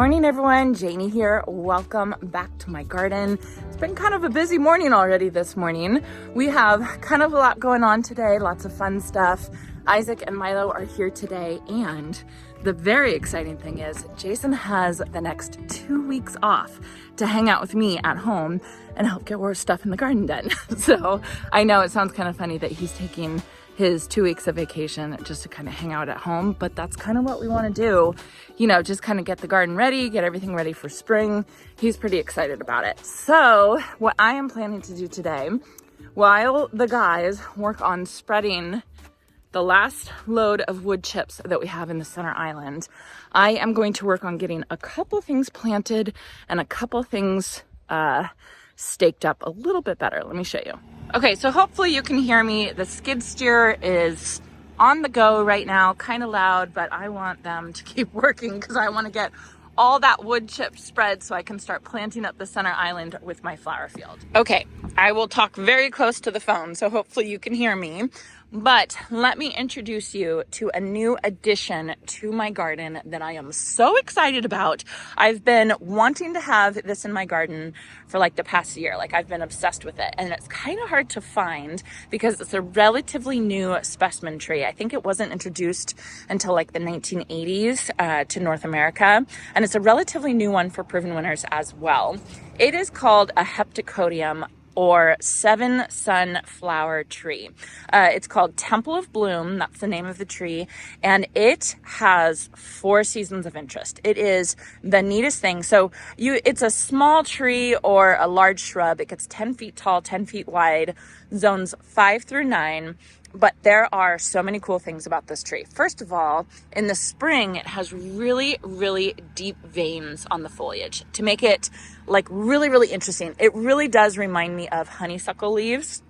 morning, everyone. Janey here. Welcome back to my garden. It's been kind of a busy morning already this morning. We have kind of a lot going on today, lots of fun stuff. Isaac and Milo are here today, and the very exciting thing is Jason has the next 2 weeks off to hang out with me at home and help get more stuff in the garden done. So I know it sounds kind of funny that he's taking his 2 weeks of vacation just to kind of hang out at home, but that's kind of what we want to do, you know, just kind of get the garden ready, get everything ready for spring. He's pretty excited about it. So what I am planning to do today, while the guys work on spreading the last load of wood chips that we have in the center island, I am going to work on getting a couple things planted and a couple things staked up a little bit better. Let me show you. Okay, so hopefully you can hear me. The skid steer is on the go right now, kind of loud, but I want them to keep working because I want to get all that wood chip spread so I can start planting up the center island with my flower field. Okay, I will talk very close to the phone, so hopefully you can hear me. But let me introduce you to a new addition to my garden that I am so excited about. I've been wanting to have this in my garden for like the past year. Like, I've been obsessed with it, and it's kind of hard to find because it's a relatively new specimen tree. I think it wasn't introduced until like the 1980s to North America, and it's a relatively new one for proven winners as well. It is called a heptacodium, or seven sun flower tree. It's called Temple of Bloom. That's the name of the tree. And it has 4 seasons of interest. It is the neatest thing. So it's a small tree or a large shrub. It gets 10 feet tall, 10 feet wide, zones 5 through 9. But there are so many cool things about this tree. First of all, in the spring, it has really, really deep veins on the foliage to make it like really, really interesting. It really does remind me of honeysuckle leaves.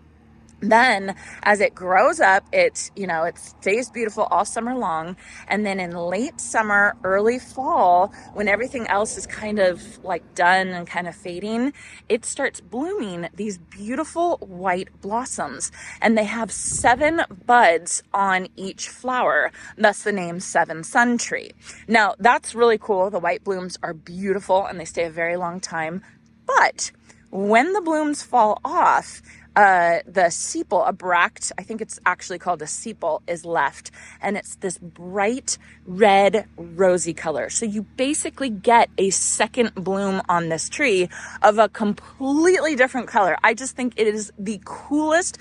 Then as it grows up, it stays beautiful all summer long. And then in late summer, early fall, when everything else is kind of like done and kind of fading, it starts blooming these beautiful white blossoms. And they have 7 buds on each flower. Thus the name Seven Sun Tree. Now that's really cool. The white blooms are beautiful and they stay a very long time. But when the blooms fall off, the sepal, a bract, I think it's actually called a sepal, is left, and it's this bright red rosy color. So you basically get a second bloom on this tree of a completely different color. I just think it is the coolest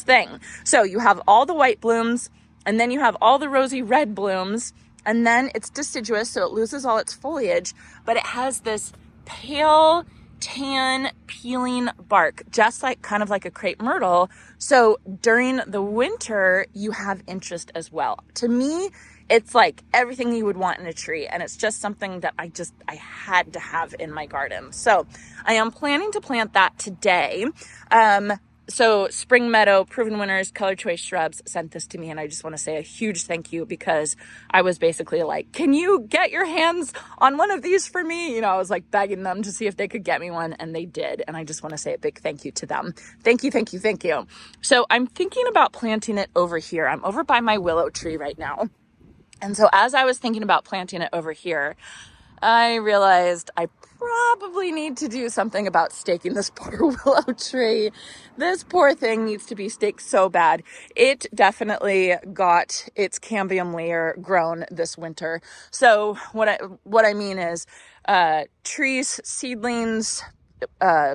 thing. So you have all the white blooms, and then you have all the rosy red blooms, and then it's deciduous, so it loses all its foliage, but it has this pale tan peeling bark, just like kind of like a crepe myrtle. So during the winter, you have interest as well. To me, it's like everything you would want in a tree, and it's just something that I had to have in my garden. So I am planning to plant that today. So Spring Meadow Proven Winners Color Choice Shrubs sent this to me, and I just want to say a huge thank you because I was basically like, can you get your hands on one of these for me? You know, I was like begging them to see if they could get me one, and they did. And I just want to say a big thank you to them. Thank you, thank you, thank you. So I'm thinking about planting it over here. I'm over by my willow tree right now. And so as I was thinking about planting it over here, I realized I probably need to do something about staking this poor willow tree. This poor thing needs to be staked so bad. It definitely got its cambium layer grown this winter. So what I mean is trees, seedlings,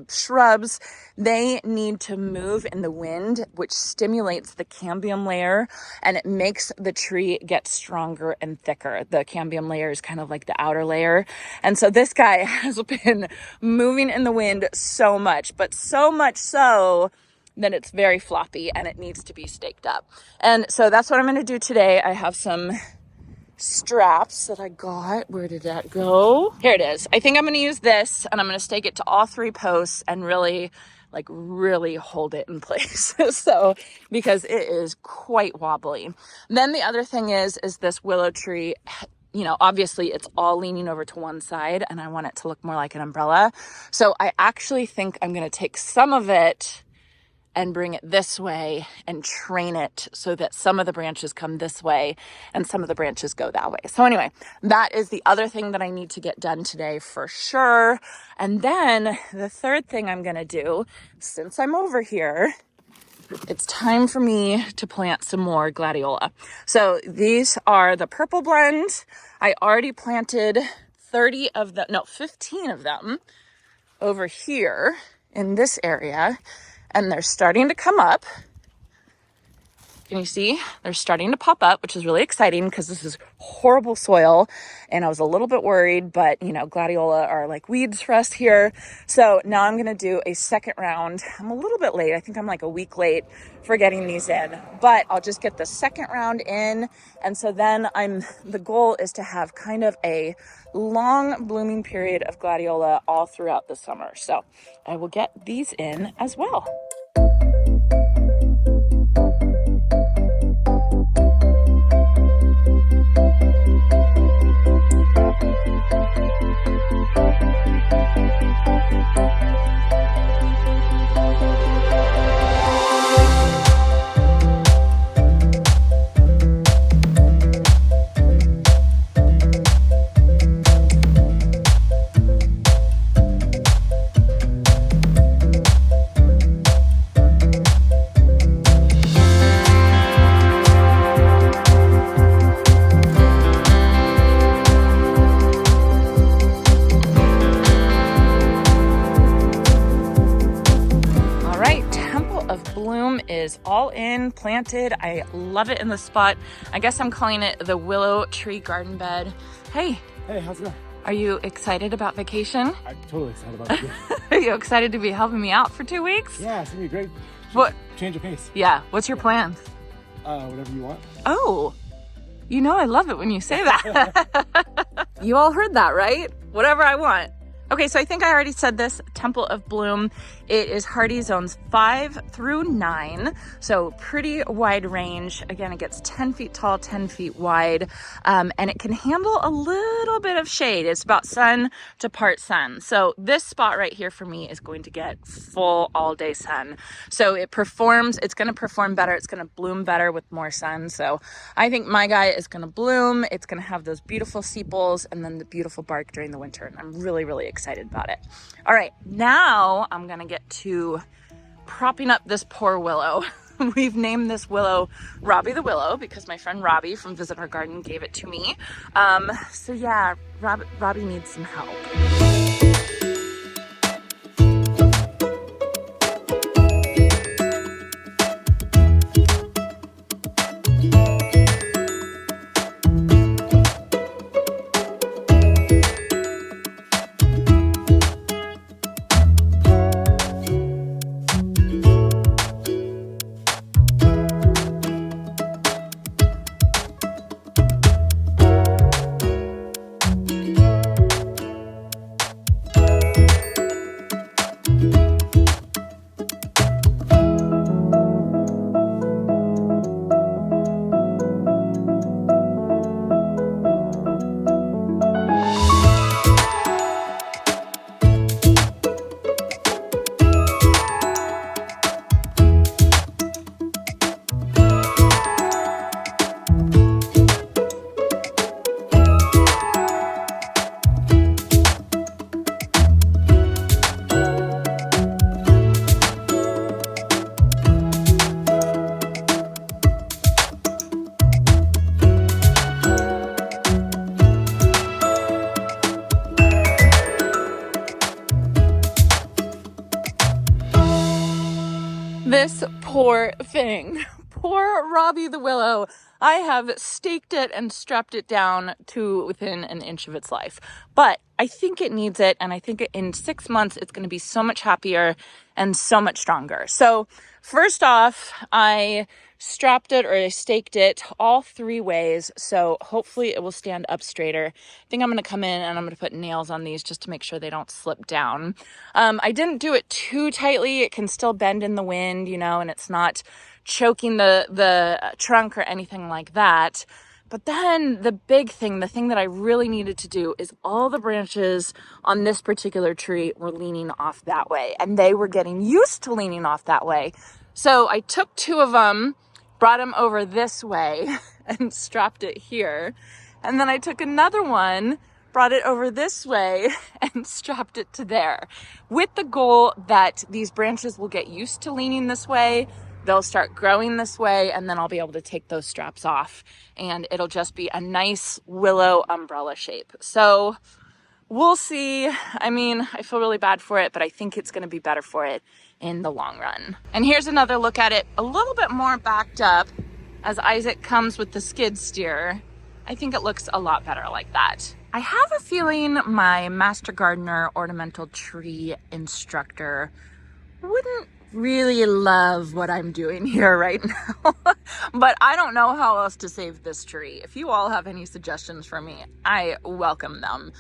shrubs, they need to move in the wind, which stimulates the cambium layer, and it makes the tree get stronger and thicker. The cambium layer is kind of like the outer layer. And so this guy has been moving in the wind so much, but so much so that it's very floppy and it needs to be staked up. And so that's what I'm going to do today. I have some straps that I got. Where did that go? Here it is. I think I'm going to use this, and I'm going to stake it to all 3 posts and really hold it in place. So, because it is quite wobbly. Then the other thing is this willow tree, you know, obviously it's all leaning over to one side, and I want it to look more like an umbrella. So I actually think I'm going to take some of it and bring it this way and train it so that some of the branches come this way and some of the branches go that way. So anyway, that is the other thing that I need to get done today for sure. And then the third thing I'm going to do, since I'm over here, it's time for me to plant some more gladiola. So these are the purple blend. I already planted 15 of them over here in this area, and they're starting to come up. Can you see? They're starting to pop up, which is really exciting because this is horrible soil and I was a little bit worried, but you know, gladiola are like weeds for us here. So now I'm going to do a second round. I'm a little bit late. I think I'm like a week late for getting these in, but I'll just get the second round in. And so then the goal is to have kind of a long blooming period of gladiola all throughout the summer. So I will get these in as well. Is all in, planted. I love it in the spot. I guess I'm calling it the willow tree garden bed. Hey, how's it going? Are you excited about vacation? I'm totally excited about vacation. Are you excited to be helping me out for 2 weeks? Yeah, it's gonna be great. What? Change of pace. Yeah. What's your plans? Whatever you want. Oh, you know I love it when you say that. You all heard that, right? Whatever I want. Okay, so I think I already said this, Temple of Bloom. It is hardy zones 5 through 9, so pretty wide range. Again, it gets 10 feet tall, 10 feet wide, and it can handle a little bit of shade. It's about sun to part sun. So this spot right here for me is going to get full all-day sun. So it's going to perform better. It's going to bloom better with more sun. So I think my guy is going to bloom. It's going to have those beautiful sepals and then the beautiful bark during the winter. And I'm really, really excited about it. All right, now I'm going to get to propping up this poor willow. We've named this willow Robbie the Willow because my friend Robbie from Visit Her Garden gave it to me. So yeah, Robbie needs some help. This poor thing, poor Robbie the Willow. I have staked it and strapped it down to within an inch of its life, but I think it needs it. And I think in 6 months, it's going to be so much happier and so much stronger. So first off, I strapped it or I staked it all 3 ways. So hopefully it will stand up straighter. I think I'm going to come in and I'm going to put nails on these just to make sure they don't slip down. I didn't do it too tightly. It can still bend in the wind, you know, and it's not choking the trunk or anything like that. But then the big thing, the thing that I really needed to do is all the branches on this particular tree were leaning off that way, and they were getting used to leaning off that way. So I took 2 of them, brought them over this way and strapped it here. And then I took another one, brought it over this way and strapped it to there, with the goal that these branches will get used to leaning this way. They'll start growing this way, and then I'll be able to take those straps off and it'll just be a nice willow umbrella shape. So we'll see. I mean, I feel really bad for it, but I think it's going to be better for it in the long run. And here's another look at it a little bit more backed up as Isaac comes with the skid steer. I think it looks a lot better like that. I have a feeling my master gardener ornamental tree instructor wouldn't really love what I'm doing here right now. But I don't know how else to save this tree. If you all have any suggestions for me, I welcome them.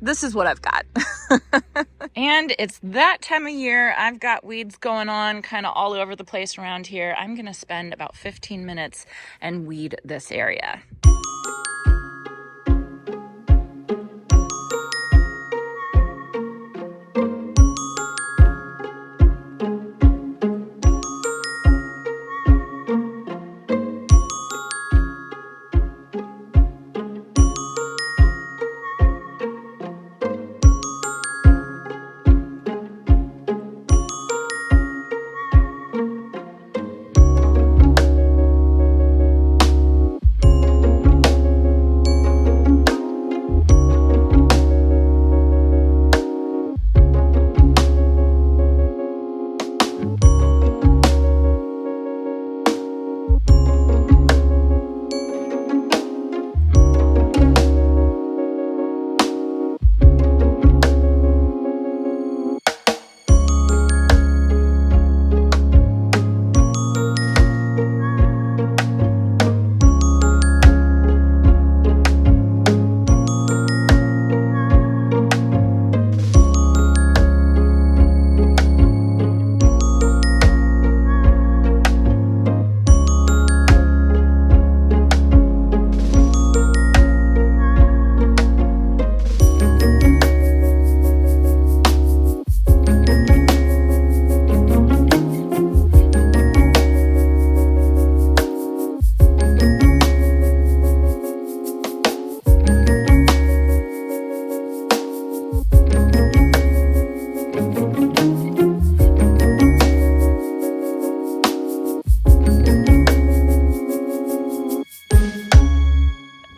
This is what I've got. And it's that time of year. I've got weeds going on kind of all over the place around here. I'm gonna spend about 15 minutes and weed this area.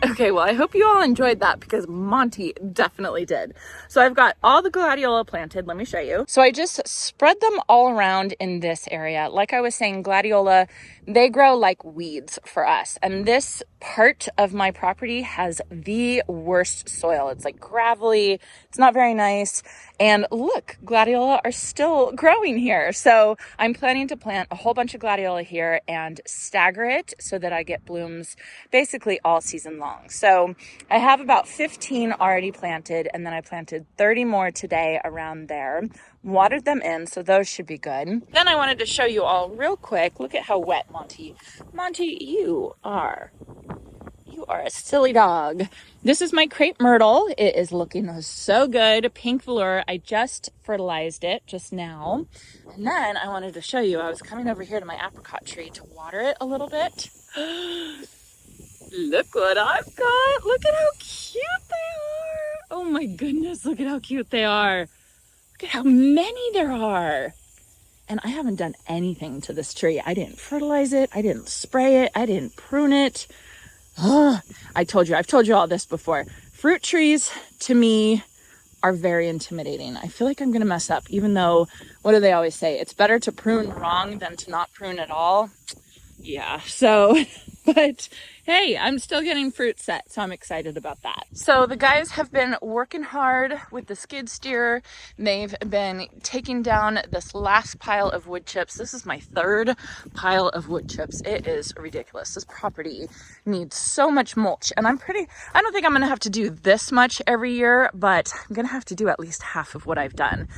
Okay, well, I hope you all enjoyed that because Monty definitely did. So I've got all the gladiola planted. Let me show you. So I just spread them all around in this area. Like I was saying, gladiola, they grow like weeds for us. And this part of my property has the worst soil. It's like gravelly. It's not very nice. And look, gladiola are still growing here. So I'm planning to plant a whole bunch of gladiola here and stagger it so that I get blooms basically all season long. So I have about 15 already planted, and then I planted 30 more today around there. Watered them in, so those should be good. Then I wanted to show you all real quick. Look at how wet Monty. Monty, you are a silly dog. This is my crepe myrtle. It is looking so good. Pink velour. I just fertilized it just now. And then I wanted to show you, I was coming over here to my apricot tree to water it a little bit. Look what I've got. Look at how cute they are. Oh my goodness, look at how cute they are. Look at how many there are. And I haven't done anything to this tree. I didn't fertilize it. I didn't spray it. I didn't prune it. I've told you all this before. Fruit trees to me are very intimidating. I feel like I'm gonna mess up, even though, what do they always say? It's better to prune wrong than to not prune at all. Yeah, so, but hey, I'm still getting fruit set, so I'm excited about that. So the guys have been working hard with the skid steer. They've been taking down this last pile of wood chips. This is my third pile of wood chips. It is ridiculous. This property needs so much mulch, and I don't think I'm gonna have to do this much every year, but I'm gonna have to do at least half of what I've done,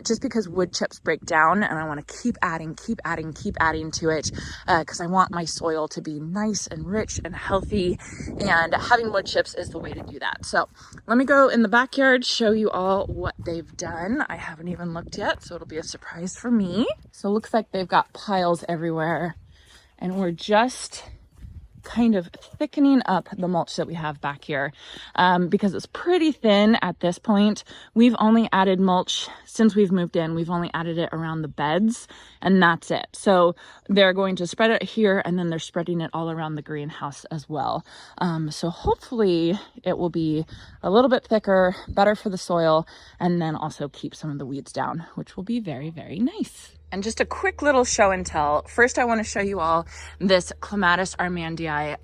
just because wood chips break down, and I want to keep adding to it, because I want my soil to be nice and rich and healthy, and having wood chips is the way to do that. So let me go in the backyard, show you all what they've done. I haven't even looked yet, so it'll be a surprise for me. So it looks like they've got piles everywhere, and we're just kind of thickening up the mulch that we have back here because it's pretty thin at this point. We've only added mulch since we've moved in. We've only added it around the beds, and that's it. So they're going to spread it here, and then they're spreading it all around the greenhouse as well. So hopefully it will be a little bit thicker, better for the soil, and then also keep some of the weeds down, which will be very, very nice. And just a quick little show and tell. First, I want to show you all this Clematis armandii.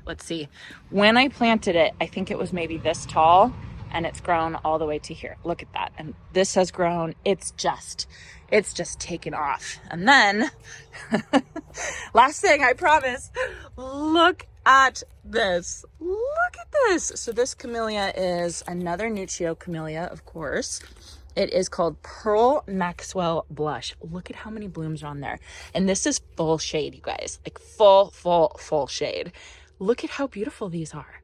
Let's see. When I planted it, I think it was maybe this tall, and it's grown all the way to here. Look at that. And this has grown. It's just taken off. And then, last thing, I promise, look at this. Look at this. So this camellia is another Nuccio camellia, of course. It is called Pearl Maxwell Blush. Look at how many blooms are on there. And this is full shade, you guys. Like full shade. Look at how beautiful these are.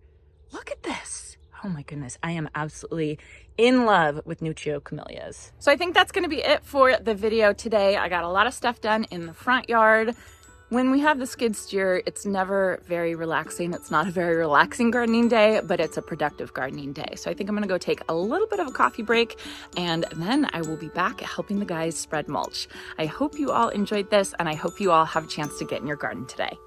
Look at this. Oh my goodness. I am absolutely in love with Nuccio camellias. So I think that's going to be it for the video today. I got a lot of stuff done in the front yard. When we have the skid steer, it's never very relaxing. It's not a very relaxing gardening day, but it's a productive gardening day. So I think I'm gonna go take a little bit of a coffee break, and then I will be back helping the guys spread mulch. I hope you all enjoyed this, and I hope you all have a chance to get in your garden today.